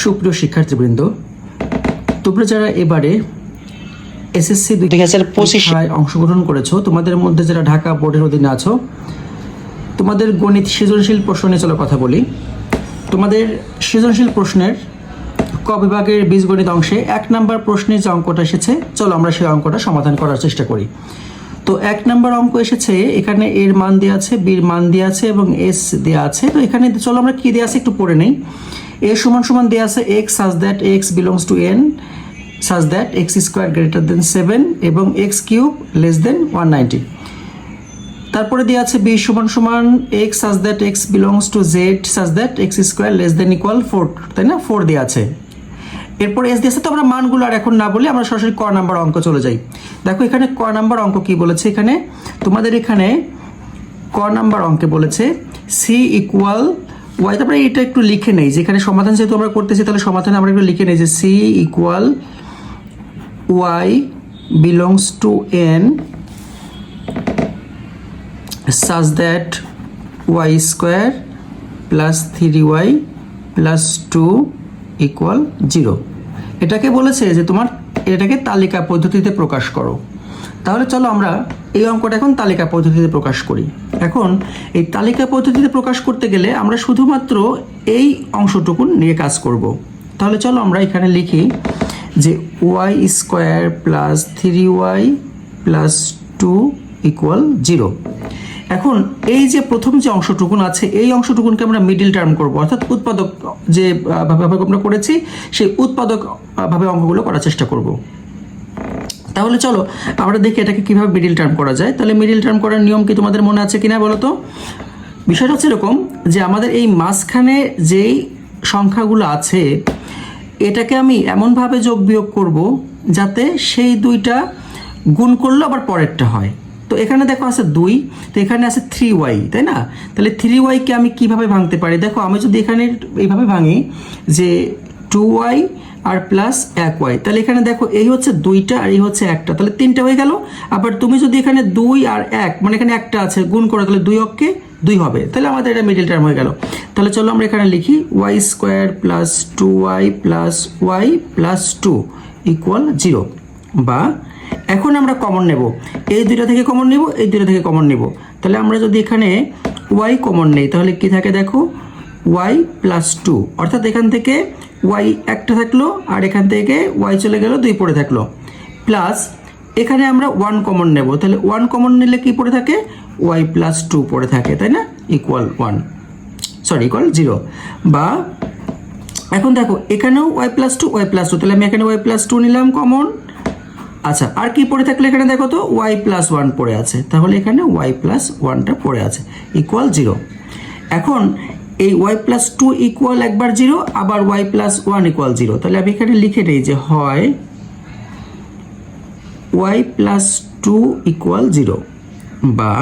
সুপ্রিয় শিক্ষার্থীবৃন্দ, তোমরা যারা এবারে এসএসসি 2025 অংশগ্রহণ করেছো, তোমাদের মধ্যে যারা ঢাকা বোর্ডের অধীনে আছো, তোমাদের গণিত সৃজনশীল প্রশ্ন নিয়ে চলো কথা বলি। তোমাদের সৃজনশীল প্রশ্নের ক বিভাগের বীজগণিত অংশে 1 নম্বর প্রশ্নের যে অঙ্কটা এসেছে, চলো আমরা সেই অঙ্কটা সমাধান করার চেষ্টা করি। তো 1 নম্বর অঙ্ক এসেছে, এখানে এর মান দেওয়া আছে, বির মান দেওয়া আছে এবং এস দেওয়া আছে। তো এখানে চলো আমরা কি দেওয়া আছে একটু পড়ে নেই। এ সমান সমান দেওয়া আছে x such that x belongs to n such that x square greater than 7 এবং x cube less than 190। তারপরে দেওয়া আছে b সমান সমান x such that x belongs to z such that x square less than equal 4, তাই না? 4 দেওয়া আছে। এরপর এস দিয়েছে। তো আমরা মানগুলো আর এখন না বলে আমরা সরাসরি ক নাম্বার অঙ্ক চলে যাই। দেখো এখানে ক নাম্বার অঙ্ক কি বলেছে, এখানে তোমাদের এখানে ক নাম্বার অঙ্কে বলেছে সি ইকুয়াল ওয়াই। তারপরে এটা একটু লিখে নেই, যেখানে সমাধান যেহেতু আমরা করতেছি তাহলে সমাধানে আমরা একটু লিখে নেই যে C equal Y belongs to N such that y square plus 3y plus 2 equal 0। এটাকে বলেছে যে তোমার এটাকে তালিকা পদ্ধতিতে প্রকাশ করো। তাহলে চলো আমরা এই অঙ্কটা এখন তালিকা পদ্ধতিতে প্রকাশ করি। এখন এই তালিকা পদ্ধতিতে প্রকাশ করতে গেলে আমরা শুধুমাত্র এই অংশটুকুন নিয়ে কাজ করব। তাহলে চলো আমরা এখানে লিখি যে y square plus 3y plus 2 equal 0। এখন এই যে প্রথম যে অংশটুকুন আছে, এই অংশটুকুনকে আমরা মিডিল টার্ম করব, অর্থাৎ উৎপাদক যে ভাবে আমরা করেছি সেই উৎপাদক ভাবে অঙ্কগুলো করার চেষ্টা করব। তাহলে চলো আমরা দেখি এটাকে কিভাবে মিডিল টার্ম করা যায়। তাহলে মিডিল টার্ম করার নিয়ম কি তোমাদের মনে আছে কিনা বলো তো? বিষয়টা হচ্ছে এরকম যে আমাদের এই মাঝখানে যেই সংখ্যাগুলো আছে এটাকে আমি এমনভাবে যোগ বিয়োগ করব যাতে সেই দুইটা গুণ করলে আবার পরেরটা হয়। তো এখানে দেখো আছে 2, তো এখানে আছে 3y, তাই না? তাহলে 3y কে আমি কিভাবে ভাঙতে পারি? দেখো আমি যদি এখানে এইভাবে ভাঙি যে 2y আর প্লাস 1y, তাহলে এখানে দেখো এই হচ্ছে 2টা আর এই হচ্ছে 1টা, তাহলে 3টা হয়ে গেল। আবার তুমি যদি এখানে 2 আর 1 মানে এখানে একটা আছে গুণ করো, তাহলে 2 অক্ষে 2 হবে, তাহলে আমাদের এটা মিডল টার্ম হয়ে গেল। তাহলে চলো আমরা এখানে লিখি y square plus 2y plus y plus 2 equal 0। বা এখন আমরা কমন নেব, এই দুইটা থেকে কমন নেব, এই দুইটা থেকে কমন নেব। তাহলে আমরা যদি এখানে y কমন নেই তাহলে কি থাকে দেখো y প্লাস 2, অর্থাৎ এখান থেকে y একটা থাকলো আর এখান থেকে y চলে গেল 2 পড়ে থাকলো, প্লাস এখানে আমরা 1 কমন নেব, তাহলে 1 কমন নিলে কি পড়ে থাকে y প্লাস 2 পড়ে থাকে, তাই না? ইকুয়াল 0। বা এখন দেখো এখানেও y প্লাস 2 তাহলে আমি এখানে y প্লাস 2 নিলাম কমন। আচ্ছা, আর কি পড়ে থাকলে এখানে দেখো তো y প্লাস 1 পড়ে আছে, তাহলে এখানে y প্লাস 1টা পড়ে আছে ইকুয়াল 0। এখন এই y প্লাস 2 ইকুয়াল একবার 0, আবার y প্লাস 1 ইকুয়াল 0। তাহলে আমি এখানে লিখে নেই যে হয় y প্লাস 2 ইকুয়াল 0 বা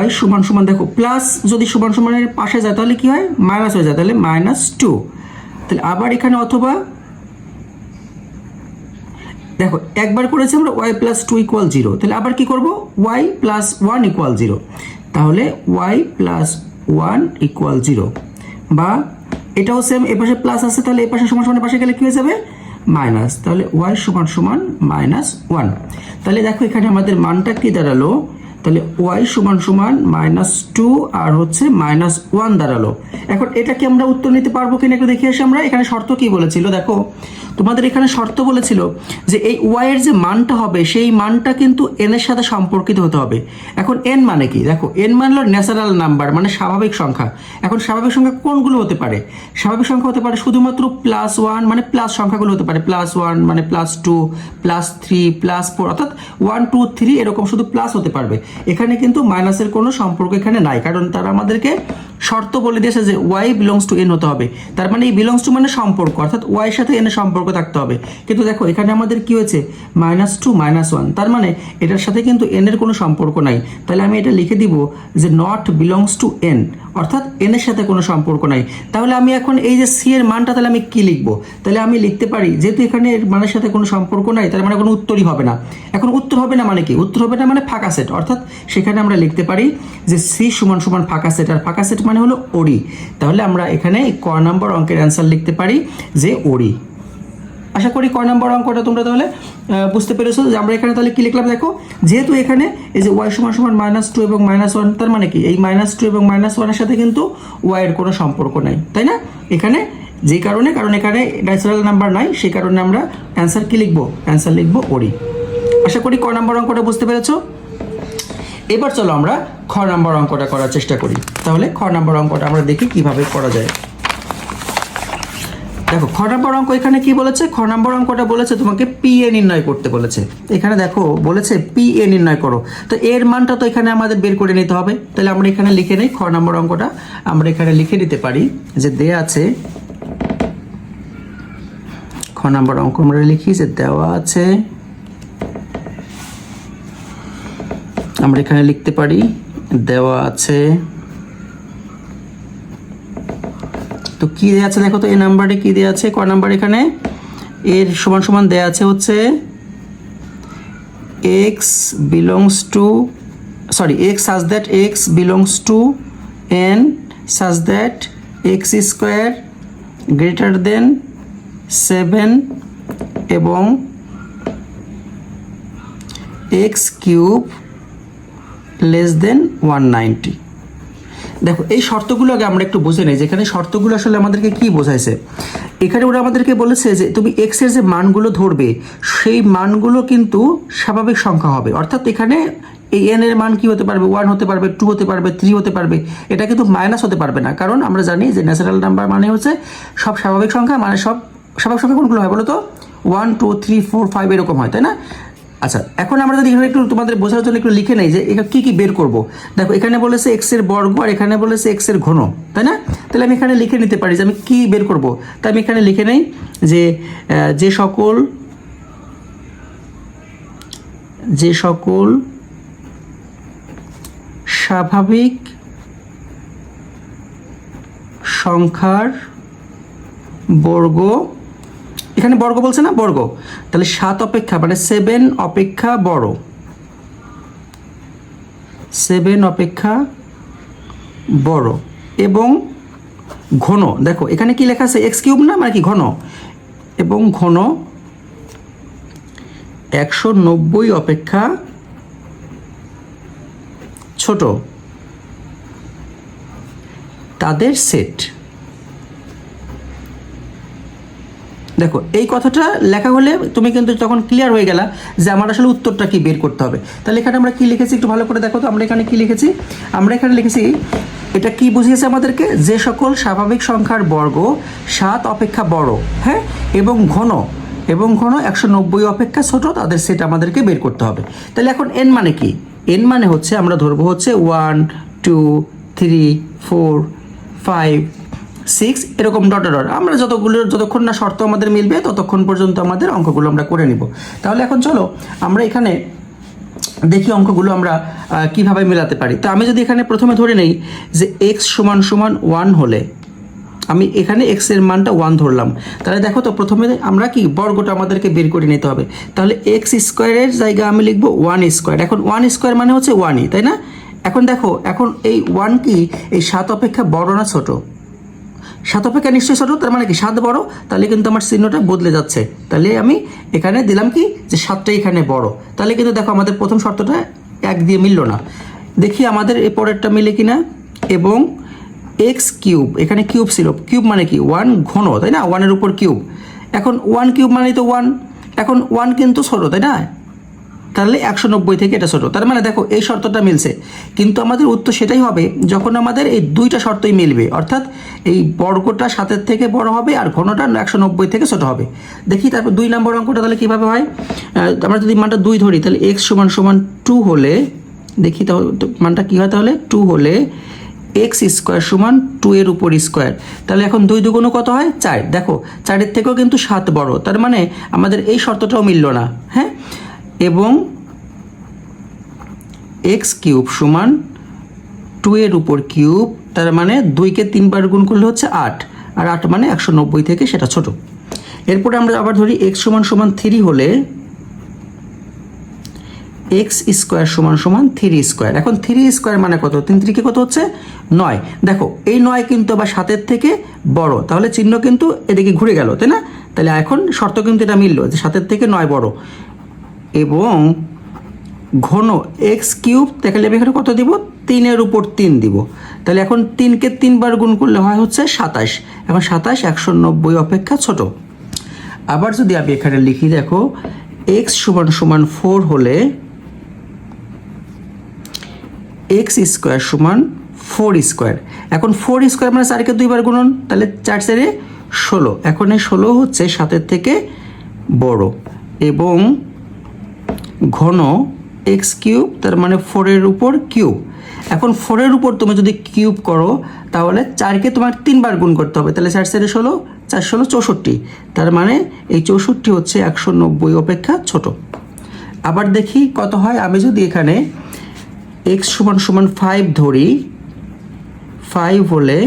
y সমান সমান, দেখো প্লাস যদি সমান সমানের পাশে যায় তাহলে কি হয় মাইনাস হয়ে যায়, তাহলে -2। তাহলে আবার এখানে অথবা দেখো একবার করেছি আমরা y প্লাস 2 ইকুয়াল 0, তাহলে আবার কি করব y প্লাস 1 ইকুয়াল 0, তাহলে y প্লাস 1 ইকুয়াল 0। বা এটাও সেম, এ পাশে প্লাস আছে তাহলে এই পাশে সমান সমানের পাশে গেলে কি হয়ে যাবে মাইনাস, তাহলে y সমান সমান -1। তাহলে দেখো এখানে আমাদের মানটা কি দাঁড়ালো, তাহলে y সমান সমান -2 আর হচ্ছে -1 দাঁড়ালো। এখন এটা কি আমরা উত্তর নিতে পারবো কিনা একটু দেখে আসি আমরা। এখানে শর্ত কি বলেছিল দেখো, তোমাদের এখানে শর্ত বলেছিল যে এই y এর যে মানটা হবে সেই মানটা কিন্তু n এর সাথে সম্পর্কিত হতে হবে। এখন n মানে কি? দেখো n মানে হলো ন্যাচারাল নাম্বার, মানে স্বাভাবিক সংখ্যা। এখন স্বাভাবিক সংখ্যা কোনগুলো হতে পারে? স্বাভাবিক সংখ্যা হতে পারে শুধুমাত্র +1 মানে প্লাস সংখ্যাগুলো হতে পারে, +1 মানে +2 +3 +4, অর্থাৎ 1 2 3 এরকম শুধু প্লাস হতে পারবে। এখানে কিন্তু মাইনাসের কোনো সম্পর্ক এখানে নাই, কারণ তারা আমাদেরকে শর্ত বলে দিয়েছে যে y বিলংস টু n হতে হবে। তার মানে এই বিলংস টু মানে সম্পর্ক, অর্থাৎ y এর সাথে n এর সম্পর্ক থাকতে হবে, কিন্তু দেখো এখানে আমাদের কি হয়েছে -2 -1, তার মানে এটার সাথে কিন্তু n এর কোনো সম্পর্ক নাই। তাহলে আমি এটা লিখে দিব যে নট বিলংস টু n, অর্থাৎ n এর সাথে কোনো সম্পর্ক নাই। তাহলে আমি এখন এই যে c এর মানটা তাহলে আমি কি লিখবো? তাহলে আমি লিখতে পারি যেহেতু এখানে এর মানের সাথে কোনো সম্পর্ক নাই, তার মানে কোনো উত্তরই হবে না। এখন উত্তর হবে না মানে কি? উত্তর হবে না মানে ফাঁকা সেট, অর্থাৎ সেখানে আমরা লিখতে পারি যে c = ফাঁকা সেট, আর ফাঁকা সেট মানে হলো ওডি। তাহলে আমরা এখানে ক নম্বর অঙ্কের অ্যান্সার লিখতে পারি যে ওডি। আশা করি ক নম্বর অঙ্কটা তোমরা তাহলে বুঝতে পেরেছো যে আমরা এখানে তাহলে কি লিখলাম। দেখো যেহেতু এখানে এই যে y = -2 এবং -1, তার মানে কি এই -2 এবং -1 এর সাথে কিন্তু y এর কোনো সম্পর্ক নাই, তাই না? এখানে যেই কারণে, কারণ এখানে ন্যাচারাল নাম্বার নাই, সেই কারণে আমরা অ্যান্সার কি লিখবো? অ্যান্সার লিখবো ওডি। আশা করি ক নম্বর অঙ্কটা বুঝতে পেরেছো। এবার চলো আমরা খ নম্বর অঙ্কটা করার চেষ্টা করি। তাহলে খ নম্বর অঙ্কটা আমরা দেখি কিভাবে করা যায়। দেখো খ নম্বর অঙ্ক এখানে কি বলেছে? খ নম্বর অঙ্কটা বলেছে তোমাকে PA নির্ণয় করতে বলেছে। এখানে দেখো বলেছে PA নির্ণয় করো, তো এর মানটা তো এখানে আমাদের বের করে নিতে হবে। তাহলে আমরা এখানে লিখে নেই খ নম্বর অঙ্কটা, আমরা এখানে লিখে নিতে পারি যে দেয়া আছে, খ নম্বর অঙ্ক আমরা লিখি যে দেওয়া আছে, আমরা এখানে লিখতে পারি দেওয়া আছে। তো কি দেওয়া আছে দেখো তো, এই নাম্বারে কি দেওয়া আছে? ক নাম্বার এখানে এর সমান সমান দেওয়া আছে হচ্ছে x such that x belongs to n such that x² greater than 7 এবং x³ less than 190। দেখো এই শর্তগুলো আগে আমরা একটু বুঝে নেই, যেখানে শর্তগুলো আসলে আমাদেরকে কি বোঝাইছে। এখানে ওরা আমাদেরকে বলেছে যে তুমি x এর যে মানগুলো ধরবে সেই মানগুলো কিন্তু স্বাভাবিক সংখ্যা হবে, অর্থাৎ এখানে এই n এর মান কি হতে পারবে? 1 হতে পারবে, 2 হতে পারবে, 3 হতে পারবে, এটা কিন্তু মাইনাস হতে পারবে না। কারণ আমরা জানি যে ন্যাচারাল নাম্বার মানে হচ্ছে সব স্বাভাবিক সংখ্যা, মানে সব স্বাভাবিক সংখ্যা কোনগুলো হয় বলো তো? 1 2 3 4 5 এরকম হয়, তাই না? আচ্ছা, এখন আমরা যদি এখানে একটু তোমাদের বোঝার জন্য একটু লিখে নেই যে এটা কী কী বের করব। দেখো এখানে বলেছে এক্স এর বর্গ আর এখানে বলেছে এক্স এর ঘন, তাই না? তাহলে আমি এখানে লিখে নিতে পারি যে আমি কী বের করব। তাই আমি এখানে লিখে নেই যে সকল স্বাভাবিক সংখ্যার বর্গ, এখানে বর্গ বলছে না, বর্গ, তাহলে 7 অপেক্ষা মানে 7 অপেক্ষা বড়, 7 অপেক্ষা বড় এবং ঘন। দেখো এখানে কি লেখা আছে? x³ না, মানে কি ঘন, এবং ঘন 190 অপেক্ষা ছোট, তাদের সেট। দেখো এই কথাটা লেখা হলে তুমি কিন্তু তখন ক্লিয়ার হয়ে গেলা যে আমার আসলে উত্তরটা কি বের করতে হবে। তাহলে এখানে আমরা কি লিখেছি একটু ভালো করে দেখো তো। আমরা এখানে কি লিখেছি? আমরা এখানে লিখেছি, এটা কি বুঝিয়েছে আমাদেরকে? যে সকল স্বাভাবিক সংখ্যার বর্গ 7 অপেক্ষা বড়, হ্যাঁ, এবং ঘন 190 অপেক্ষা ছোট, তাদের সেট আমাদেরকে বের করতে হবে। তাহলে এখন n মানে কি? n মানে হচ্ছে আমরা ধরবো হচ্ছে 1 2 3 4 5 6 এরকম ডট ডট, আমরা যতক্ষণ না শর্ত আমাদের মিলবে ততক্ষণ পর্যন্ত আমাদের অঙ্কগুলো আমরা করে নিব। তাহলে এখন চলো আমরা এখানে দেখি অঙ্কগুলো আমরা কিভাবে মেলাতে পারি। তো আমি যদি এখানে প্রথমে ধরে নেই যে x = 1 হলে, আমি এখানে x এর মানটা 1 ধরলাম, তাহলে দেখো তো প্রথমে আমরা কি বর্গটা আমাদেরকে বের করে নিতে হবে। তাহলে x² এর জায়গায় আমি লিখবো 1²। এখন 1² মানে হচ্ছে 1ই, তাই না? এখন দেখো, এখন এই 1 কি এই 7 অপেক্ষা বড় না ছোট? 7 অপেক্ষা নিশ্চয়ই ছোট, তার মানে কি 7 বড়। তাহলে কিন্তু আমার চিহ্নটা বদলে যাচ্ছে। তাহলে আমি এখানে দিলাম কি যে 7টাই এখানে বড়। তাহলে কিন্তু দেখো আমাদের প্রথম শর্তটা 1 দিয়ে মিলল না। দেখি আমাদের এই পরেরটা মিলে কিনা। এবং x³ এখানে কিউব ছিল, কিউব মানে কি 1 ঘন, তাই না? 1 এর উপর কিউব। এখন 1³ মানে তো 1, এখন 1 কিন্তু ছোট, তাই না? তাহলে 190 থেকে এটা ছোট, তার মানে দেখো এই শর্তটা মিলছে। কিন্তু আমাদের উত্তর সেটাই হবে যখন আমাদের এই দুইটা শর্তই মিলবে, অর্থাৎ এই বর্গটা 7 থেকে বড় হবে আর ঘনটা 190 থেকে ছোট হবে। দেখি তারপর 2 নম্বর অঙ্কটা তাহলে কীভাবে হয়। আমরা যদি মানটা 2 ধরি, তাহলে x = 2 হলে, দেখি তাহলে মানটা কী হয়। তাহলে 2 হলে এক্স স্কোয়ার সমান 2 এর উপর স্কোয়ার। তাহলে এখন 2 দুগুণ কত হয় 4। দেখো 4-এর থেকেও কিন্তু 7 বড়, তার মানে আমাদের এই শর্তটাও মিলল না। হ্যাঁ, এবং এক্স কিউব সমান 2 এর উপর কিউব, তার মানে 2কে 3 বার গুণ করলে হচ্ছে 8, আর 8 মানে 190 থেকে সেটা ছোট। এরপরে আমরা আবার ধরি এক্স সমান সমান 3 হলে এক্স স্কোয়ার সমান সমান 3 স্কোয়ার। এখন 3 স্কোয়ার মানে কত, 3 3 কত হচ্ছে 9। দেখো এই 9 কিন্তু আবার 7-এর থেকে বড়, তাহলে চিহ্ন কিন্তু এদিকে ঘুরে গেল, তাই না? তাহলে এখন শর্ত কিন্তু এটা মিলল যে 7-এর থেকে 9 বড়। এবং ঘন এক্স কিউব দেখালে আমি এখানে কত দিব, 3 এর উপর 3 দিব। তাহলে এখন 3কে 3 বার গুণ করলে হয় হচ্ছে 27। এখন 27 190 অপেক্ষা ছোট। আবার যদি আমি এখানে লিখি, দেখো এক্স সমান সমান 4 হলে এক্স স্কোয়ার সমান 4 স্কোয়ার। এখন 4 স্কোয়ার মানে 4কে 2 বার গুণন, তাহলে 4 4-এ 16। এখন এই 16 হচ্ছে 7-এর থেকে বড়। এবং ঘন এক্স কিউব, তার মানে 4-এর উপর কিউব। এখন 4-এর উপর তুমি যদি কিউব করো তাহলে 4কে তোমার 3 বার গুণ করতে হবে, তাহলে 4 4-এ 16, 4 16 64। তার মানে এই 64 হচ্ছে 190 অপেক্ষা ছোট। আবার দেখি কত হয়। আমি যদি এখানে এক্স সমান সমান 5 ধরি, 5 হলে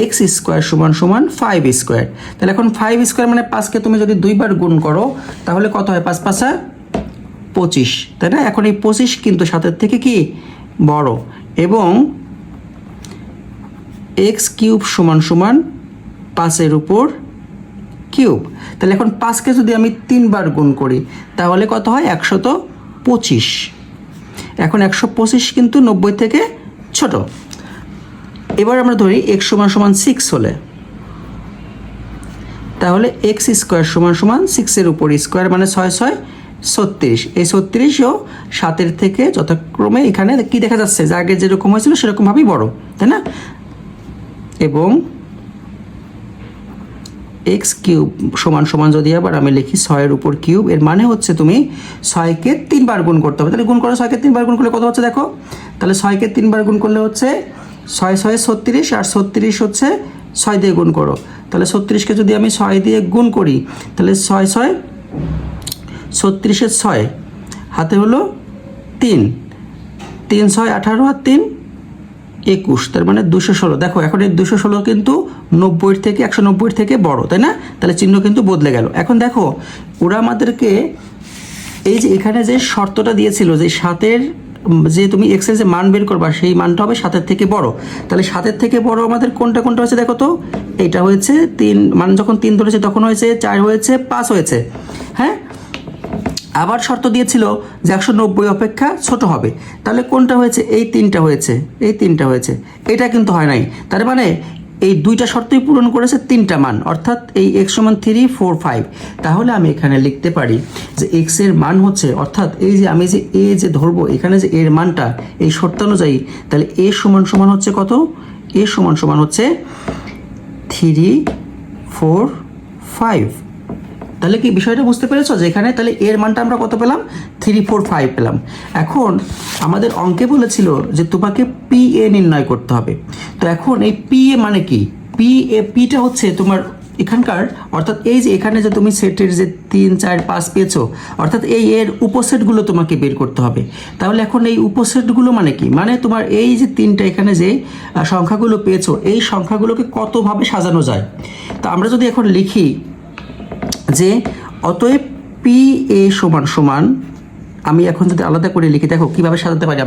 এক্স স্কোয়ার সমান সমান 5 স্কোয়ার। তাহলে এখন 5 স্কোয়ার মানে 5কে তুমি যদি 2 বার গুণ করো তাহলে কত হয়, 5 5 25, তাই না? এখন এই 25 কিন্তু 7-এর থেকে কি বড়। এবং এক্স কিউব সমান সমান 5-এর উপর কিউব। তাহলে এখন 5কে যদি আমি 3 বার গুণ করি তাহলে কত হয়, 125। এখন 125 কিন্তু 90 থেকে ছোট। এবার আমরা ধরি এক্স সমান সমান 6 হলে, তাহলে এক্স স্কোয়ার সমান সমান 6-এর উপর স্কোয়ার মানে 6 6 36। এই 36ও 7-এর থেকে যথাক্রমে এখানে কি দেখা যাচ্ছে যে আগে যেরকম হয়েছিল সেরকমভাবেই বড়, তাই না? এবং এক্স কিউব সমান সমান যদি আবার আমি লিখি 6-এর উপর কিউব, এর মানে হচ্ছে তুমি 6কে 3 বার গুণ করতে হবে। তাহলে গুণ করো, 6কে 3 বার গুণ করলে কত হচ্ছে দেখো। তাহলে 6কে 3 বার গুণ করলে হচ্ছে 6 6 36, আর 36 হচ্ছে 6 দিয়ে গুণ করো। তাহলে 36কে যদি আমি 6 দিয়ে গুণ করি তাহলে 6 6 36-এর 6 হাতে হলো 3, 3 6 18 আর 3 21, তার মানে 216। দেখো এখন এই 216 কিন্তু 90-এর থেকে 190-এর থেকে বড়, তাই না? তাহলে চিহ্ন কিন্তু বদলে গেল। এখন দেখো ওরা আমাদেরকে এই যে এখানে যে শর্তটা দিয়েছিল যে 7-এর যে তুমি এক্সের যে মান বের করবা সেই মানটা হবে 7-এর থেকে বড়। তাহলে 7-এর থেকে বড় আমাদের কোনটা কোনটা হয়েছে দেখো তো। এটা হয়েছে 3, মান যখন 3 ধরেছে তখন হয়েছে 4, হয়েছে 5 হয়েছে। হ্যাঁ, আবার শর্ত দিয়েছিল যে 190 অপেক্ষা ছোট হবে। তাহলে কোনটা হয়েছে, এই 3টা হয়েছে, এই 3টা হয়েছে, এটা কিন্তু হয় নাই। তার মানে এই 2টা শর্তই পূরণ করেছে 3টা মান, অর্থাৎ এই এক্স সমান 3 4 5। তাহলে আমি এখানে লিখতে পারি যে এক্স এর মান হচ্ছে, অর্থাৎ এই যে আমি যে এ যে ধরবো এখানে যে এর মানটা এই শর্তানুযায়ী, তাহলে এ সমান সমান হচ্ছে কত, এ সমান সমান হচ্ছে 3 4 5। তাহলে কি বিষয়টা বুঝতে পেরেছো যে এখানে তাহলে এর মানটা আমরা কত পেলাম, 3 4 5 পেলাম। এখন আমাদের অঙ্কে বলেছিল যে তোমাকে পি এ নির্ণয় করতে হবে। তো এখন এই পি এ মানে কি, পিটা হচ্ছে তোমার এখানকার, অর্থাৎ এই যে এখানে যে তুমি সেটের যে 3 4 5 পেয়েছো, অর্থাৎ এই এর উপসেটগুলো তোমাকে বের করতে হবে। তাহলে এখন এই উপসেটগুলো মানে কি, মানে তোমার এই যে 3টা এখানে যে সংখ্যাগুলো পেয়েছো এই সংখ্যাগুলোকে কতভাবে সাজানো যায়। তো আমরা যদি এখন লিখি যে অতএব পি এ সমান সমান, আমি এখন যদি আলাদা করে লিখি দেখো কিভাবে সাজাতে পারি।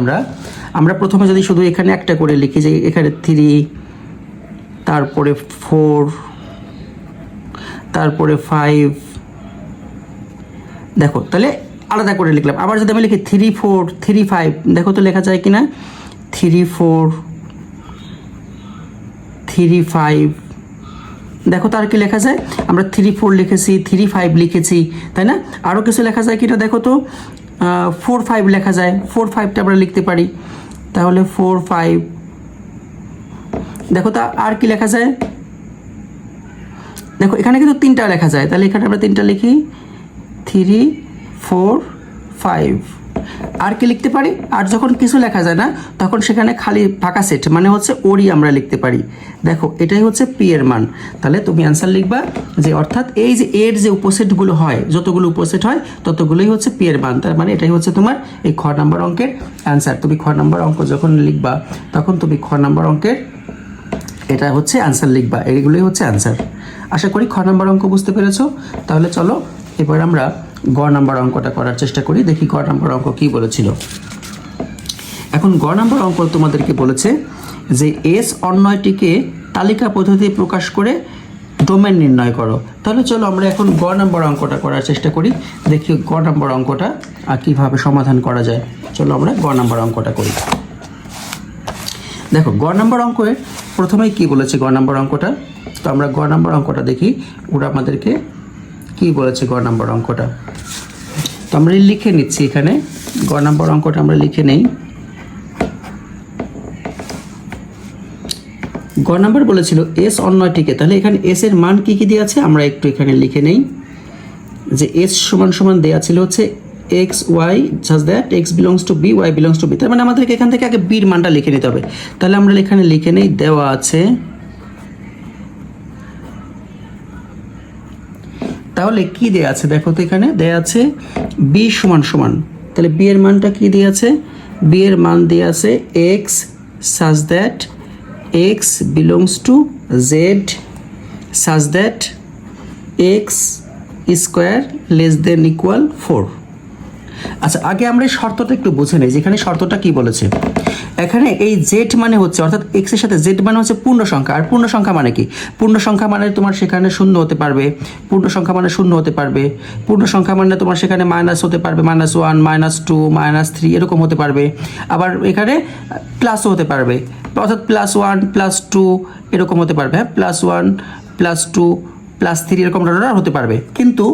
আমরা প্রথমে যদি শুধু এখানে একটা করে লিখি যে এখানে 3, তারপরে 4, তারপরে 5, দেখো তাহলে আলাদা করে লিখলাম। আবার যদি আমি লিখি 3 4 3 5, দেখো তো লেখা যায় কিনা, 3 4 3 5, দেখো তো আর কি লেখা যায়। আমরা 3 4 লিখেছি, 3 5 লিখেছি, তাই না? আরও কিছু লেখা যায় কিনা দেখো তো, 4 5 লেখা যায়, 4 5টা আমরা লিখতে পারি। তাহলে 4 5, দেখো তো আর কি লেখা যায়, দেখো এখানে কিন্তু 3টা লেখা যায়। তাহলে এখানে আমরা 3টা লিখি, 3 4 5। আর কি লিখতে পারি, আর যখন কিছু লেখা যায় না তখন সেখানে খালি ফাঁকা সেট মানে হচ্ছে ওরই আমরা লিখতে পারি। দেখো এটাই হচ্ছে পি এর মান। তাহলে তুমি অ্যান্সার লিখবা যে অর্থাৎ এই যে এর যে উপসেটগুলো হয়, যতগুলো উপসেট হয় ততগুলোই হচ্ছে পি এর মান। তার মানে এটাই হচ্ছে তোমার এই খ নাম্বার অঙ্কের অ্যান্সার। তুমি খ নাম্বার অঙ্ক যখন লিখবা তখন তুমি খ নাম্বার অঙ্কের এটা হচ্ছে অ্যান্সার লিখবা, এইগুলোই হচ্ছে অ্যান্সার। আশা করি খ নাম্বার অঙ্ক বুঝতে পেরেছো। তাহলে চলো এবার আমরা গ নাম্বার অঙ্কটা করার চেষ্টা করি, দেখি গ নাম্বার অঙ্ক কী বলেছিল। এখন গ নাম্বার অঙ্ক তোমাদেরকে বলেছে যে এস অন্যয়টিকে তালিকা পদ্ধতি প্রকাশ করে ডোমেন নির্ণয় করো। তাহলে চলো আমরা এখন গ নাম্বার অঙ্কটা করার চেষ্টা করি, দেখি গ নাম্বার অঙ্কটা কীভাবে সমাধান করা যায়। চলো আমরা গ নাম্বার অঙ্কটা করি। দেখো গ নাম্বার অঙ্কে প্রথমেই কি বলেছে গ নাম্বার অঙ্কটা, তো আমরা গ নাম্বার অঙ্কটা দেখি ওরা আমাদেরকে কি বলেছে গ নাম্বার অঙ্কটা। তো আমরা লিখে নিচ্ছি এখানে গ নাম্বার অঙ্কটা আমরা লিখে নেই। গ নাম্বার বলেছিল এস অন্যয়টিকে, তাহলে এখানে এস এর মান কি কি দেওয়া আছে আমরা একটু এখানে লিখে নেই। যে এস সমান সমান দেওয়া ছিল হচ্ছে X Y such that X belongs to B Y belongs to B. তার মানে আমাদেরকে এখান থেকে আগে বির মানটা লিখে নিতে হবে। তাহলে আমরা এখানে লিখে নেই দেওয়া আছে, তাহলে কি দেয়া আছে দেখো তো এখানে দেয়া আছে বি সমান সমান, তাহলে বি এর মানটা কি দেয়া আছে, বি এর মান দেয়া আছে এক্স সাজ that X belongs to Z সাজ that x square less than equal 4। আচ্ছা আগে আমরা এই শর্তটা একটু বুঝে নেই, যেখানে শর্তটা কি বলেছে। এখানে এই জেড মানে হচ্ছে অর্থাৎ এক্স এর সাথে জেড মানে হচ্ছে পূর্ণ সংখ্যা। আর পূর্ণ সংখ্যা মানে কি, পূর্ণ সংখ্যা মানে তোমার সেখানে শূন্য হতে পারবে, পূর্ণ সংখ্যা মানে শূন্য হতে পারবে, পূর্ণ সংখ্যা মানে তোমার সেখানে মাইনাস হতে পারবে, -1 -2 -3 এরকম হতে পারবে। আবার এখানে প্লাসও হতে পারবে, অর্থাৎ +1 +2 এরকম হতে পারবে, হ্যাঁ +1 +2 +3 এরকম হতে পারবে। কিন্তু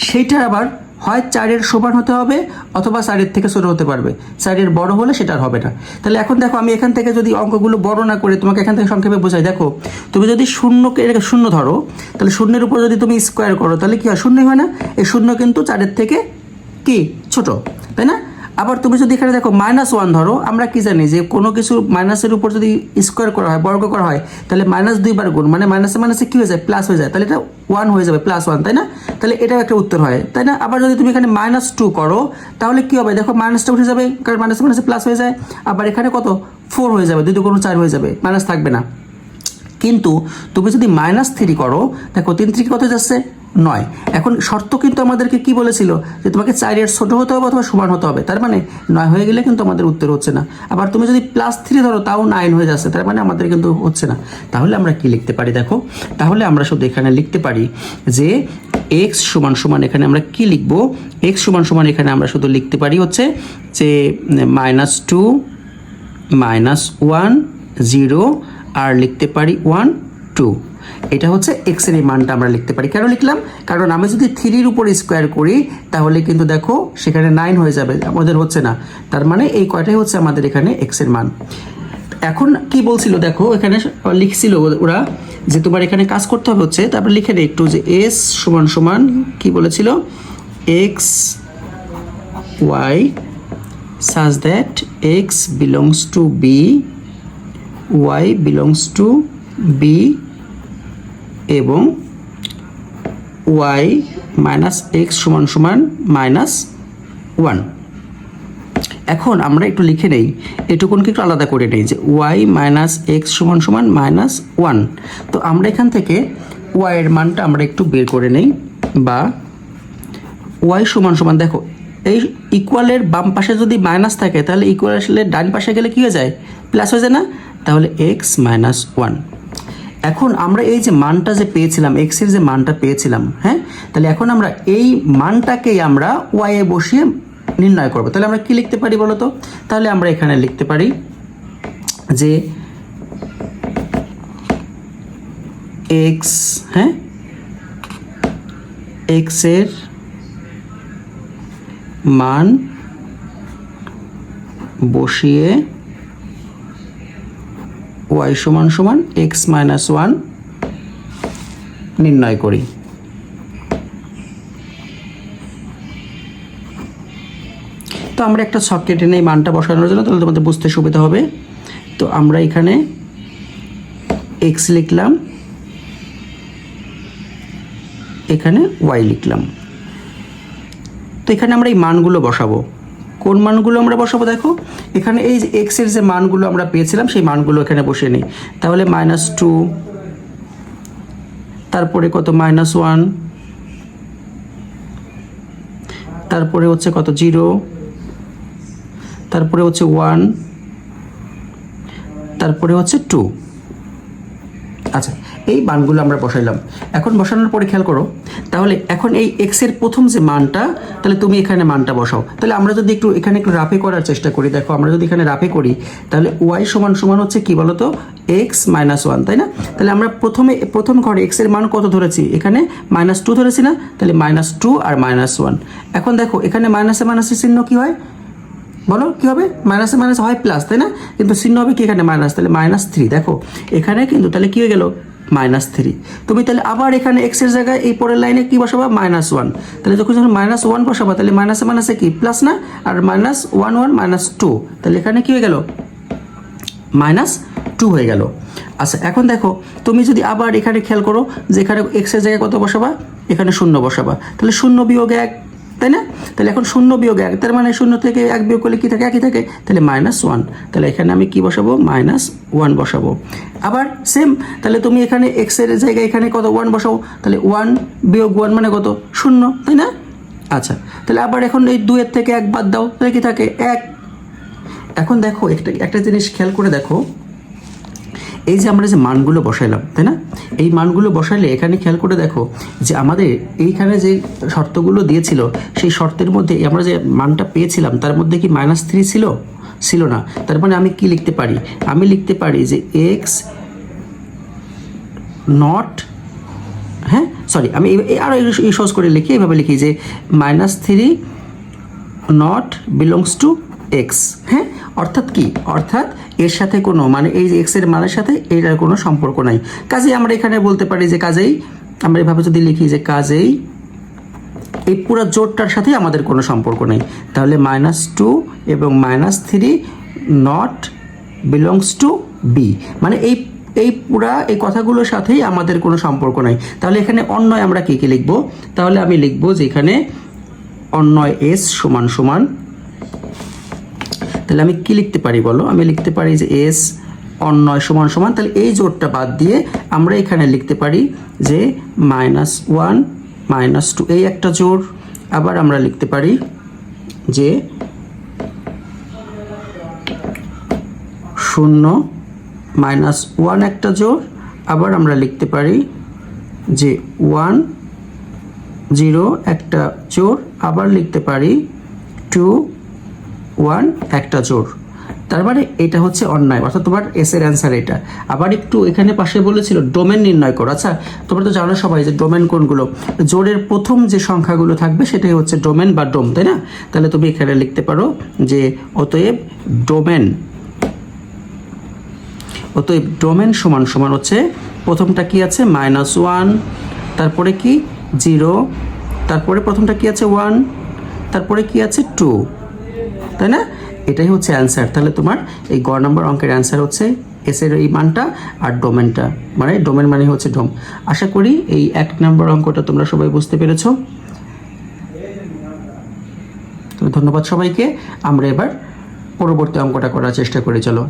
সেইটা আবার হয় 4-এর সমান হতে হবে অথবা 4-এর থেকে ছোটো হতে পারবে, 4-এর বড় হলে সেটা আর হবে না। তাহলে এখন দেখো আমি এখান থেকে যদি অঙ্কগুলো বড় না করে তোমাকে এখান থেকে সংক্ষেপে বোঝাই, দেখো তুমি যদি শূন্যকে এটাকে শূন্য ধরো, তাহলে শূন্যের উপর যদি তুমি স্কোয়ার করো তাহলে কি হয়, শূন্যই হয় না। এই শূন্য কিন্তু 4-এর থেকে কি ছোট, তাই না। আবার তুমি যদি এখানে দেখো -1 ধরো, আমরা কি জানি যে কোনো কিছু মাইনাসের উপর যদি স্কোয়ার করা হয় বর্গ করা হয় তাহলে -2 বার গুণ মানে মাইনাসে মাইনাসে কী হয়ে যায় প্লাস হয়ে যায়, তাহলে এটা 1 হয়ে যাবে +1, তাই না। তাহলে এটাও একটা উত্তর হয়, তাই না। আবার যদি তুমি এখানে -2 করো তাহলে কী হবে, দেখো মাইনাসটা উঠে যাবে কারণ মাইনাসে মাইনাসে প্লাস হয়ে যায়। আবার এখানে কত 4 হয়ে যাবে, 2 × 4 হয়ে যাবে, মাইনাস থাকবে না। কিন্তু তুমি যদি -3 করো, দেখো 3 থেকে কত যাচ্ছে 9। এখন শর্ত কিন্তু আমাদেরকে কি বলেছিল যে তোমাকে 4-এর ছোট হতে হবে অথবা সমান হতে হবে, তার মানে 9 হয়ে গেলে কিন্তু আমাদের উত্তর হচ্ছে না। আবার তুমি যদি +3 ধরো তাও 9 হয়ে যাচ্ছে, তার মানে আমাদের কিন্তু হচ্ছে না। তাহলে আমরা কি লিখতে পারি দেখো, তাহলে আমরা শুধু এখানে লিখতে পারি যে x সমান সমান এখানে আমরা কি লিখবো, x সমান সমান এখানে আমরা শুধু লিখতে পারি হচ্ছে যে -2 -1 0 আর লিখতে পারি 1 2। এটা হচ্ছে এক্স এর মানটা আমরা লিখতে পারি। কেন লিখলাম, কারণ আমি যদি 3-এর উপর স্কোয়ার করি তাহলে কিন্তু দেখো সেখানে 9 হয়ে যাবে, আমাদের হচ্ছে না। তার মানে এই কয়টাই হচ্ছে আমাদের এখানে এক্স এর মান। এখন কি বলছিল দেখো, এখানে লিখছিল ওরা যে তোমার এখানে কাজ করতে হবে হচ্ছে, তারপরে লিখে নেই একটু যে এস সমান সমান কি বলেছিল, X Y such that x belongs to b, y belongs to b এবং y মাইনাস এক্স সমান সমান -1। এখন আমরা একটু লিখে নেই, এটুকুনকে একটু আলাদা করে নেই যে y মাইনাস এক্স সমান সমান -1। তো আমরা এখান থেকে y এর মানটা আমরা একটু বের করে নেই, বা y সমান সমান দেখো এই ইকুয়ালের বাম পাশে যদি মাইনাস থাকে তাহলে ইকুয়ালের ডান পাশে গেলে কী হয়ে যায়, প্লাস হয়ে যায় না। তাহলে x - 1। এখন আমরা এই যে মানটা যে পেয়েছিলাম, x এর যে মানটা পেয়েছিলাম, হ্যাঁ, তাহলে এখন আমরা এই মানটাকেই আমরা y এ বসিয়ে নির্ণয় করব। তাহলে আমরা কি লিখতে পারি বলো তো, তাহলে আমরা এখানে লিখতে পারি যে x, হ্যাঁ, x এর মান বসিয়ে y সমান সমান x - 1 নির্ণয় করি। তো আমরা একটা ছক কেটে নেই মানটা বসানোর জন্য, তাহলে তোমাদের বুঝতে সুবিধা হবে। তো আমরা এখানে এক্স লিখলাম, এখানে ওয়াই লিখলাম। তো এখানে আমরা এই মানগুলো বসাবো। কোন মানগুলো আমরা বসাবো দেখো, এখানে এই যে এক্সের যে মানগুলো আমরা পেয়েছিলাম সেই মানগুলো এখানে বসিয়ে নিই। তাহলে -2, তারপরে কত -1, তারপরে হচ্ছে কত 0, তারপরে হচ্ছে 1, তারপরে হচ্ছে 2। আচ্ছা, এই মানগুলো আমরা বসাইলাম। এখন বসানোর পরে খেয়াল করো, তাহলে এখন এই এক্সের প্রথম যে মানটা, তাহলে তুমি এখানে মানটা বসাও। তাহলে আমরা যদি এখানে একটু রাফে করার চেষ্টা করি, দেখো আমরা যদি এখানে রাফে করি, তাহলে ওয়াই সমান সমান হচ্ছে কি বলতো, x - 1, তাই না? তাহলে আমরা প্রথম ঘরে এক্সের মান কত ধরেছি, এখানে -2 ধরেছি না? তাহলে -2 আর -1। এখন দেখো এখানে মাইনাসে মাইনাসে চিহ্ন কি হয় বলো, কি হবে? মাইনাসে মাইনাস হয় প্লাস, তাই না? কিন্তু চিহ্ন হবে কি এখানে মাইনাস, তাহলে -3। দেখো এখানে কিন্তু তাহলে কি হয়ে গেল, -3। তুমি তাহলে আবার এখানে এক্স এর জায়গায় এই পরের লাইনে কি বসাবা, -1। তাহলে যখন -1 বসাবা, তাহলে মাইনাসে মাইনাসে কি প্লাস না, আর -1 -2, তাহলে এখানে কি হয়ে গেল, -2 হয়ে গেল। আচ্ছা, এখন দেখো তুমি যদি আবার এখানে খেয়াল করো যে এখানে এক্স এর জায়গায় কত বসাবা, এখানে 0 বসাবা, তাহলে 0 বিয়োগ 1, তাই না? তাহলে এখন 0 বিয়োগ 1, তার মানে 0 থেকে 1 বিয়োগ করলে কি থাকে, একই থাকে, তাহলে -1। তাহলে এখানে আমি কি বসাবো, -1 বসাবো। আবার সেম, তাহলে তুমি এখানে এক্স এর জায়গায় এখানে কত 1 বসাও, তাহলে 1 বিয়োগ 1 মানে কত, 0, তাই না? আচ্ছা, তাহলে আবার এখন এই 2 এর থেকে 1 বাদ দাও, তাহলে কি থাকে, 1। এখন দেখো একটা জিনিস খেয়াল করে দেখো, এই যে আমরা যে মানগুলো বসাইলাম, তাই না? এই মানগুলো বসাইলে এখানে খেয়াল করে দেখো যে আমাদের এইখানে যে শর্তগুলো দিয়েছিল, সেই শর্তের মধ্যে আমরা যে মানটা পেয়েছিলাম তার মধ্যে কি -3 ছিল না। তার মানে আমি কি লিখতে পারি, আমি লিখতে পারি যে এক্স নট, হ্যাঁ সরি, আমি আরও সহজ করে লিখি, এইভাবে লিখি যে -3 নট বিলংস টু এক্স। হ্যাঁ, অর্থাৎ কি, অর্থাৎ এর সাথে কোনো মানে এই যে এক্স এর মানের সাথে এটার কোনো সম্পর্ক নাই। কাজেই আমরা এখানে বলতে পারি যে কাজেই আমরা এভাবে যদি লিখি যে কাজেই এই পুরো জোটটার সাথে আমাদের কোনো সম্পর্ক নেই। তাহলে -2 এবং -3 নট বিলংস টু বি, মানে এই পুরা এই কথাগুলোর সাথেই আমাদের কোনো সম্পর্ক নাই। তাহলে এখানে অন্যয় আমরা কি লিখব, তাহলে আমি লিখব যে এখানে অন্যয় এস সমান সমান, তাহলে আমি কি লিখতে পারি বলো, আমি লিখতে পারি যে এস অন্যয় সমান সমান, তাহলে এই জোটটা বাদ দিয়ে আমরা এখানে লিখতে পারি যে -1 -2 এই একটা জোড়। আবার আমরা লিখতে পারি যে 0 -1 একটা জোড়। আবার আমরা লিখতে পারি যে 1 0 একটা জোড়। আবার লিখতে পারি 2 1 একটা জোড়। তার মানে এটা হচ্ছে অন্যায়, অর্থাৎ তোমার এস এর অ্যান্সার এটা। আবার একটু এখানে পাশে বলেছিল ডোমেন নির্ণয় করো। আচ্ছা, তোমরা তো জানো সবাই যে ডোমেন কোনগুলো, জোড়ের প্রথম যে সংখ্যাগুলো থাকবে সেটাই হচ্ছে ডোমেন বা ডোম, তাই না? তাহলে তুমি এখানে লিখতে পারো যে অতএব ডোমেন সমান সমান হচ্ছে প্রথমটা কি আছে -1, তারপরে কি 0, তারপরে প্রথমটা কি আছে 1, তারপরে কি আছে 2, তাই না? এটাই হচ্ছে অ্যান্সার। তাহলে তোমার এই গ নম্বর অঙ্কের অ্যান্সার হচ্ছে এস এর এই মানটা আর ডোমেনটা, মানে ডোমেন মানে হচ্ছে ডোম। আশা করি এই 1 নম্বর অঙ্কটা তোমরা সবাই বুঝতে পেরেছো। ধন্যবাদ সবাইকে। আমরা এবার পরবর্তী অঙ্কটা করার চেষ্টা করি, চলো।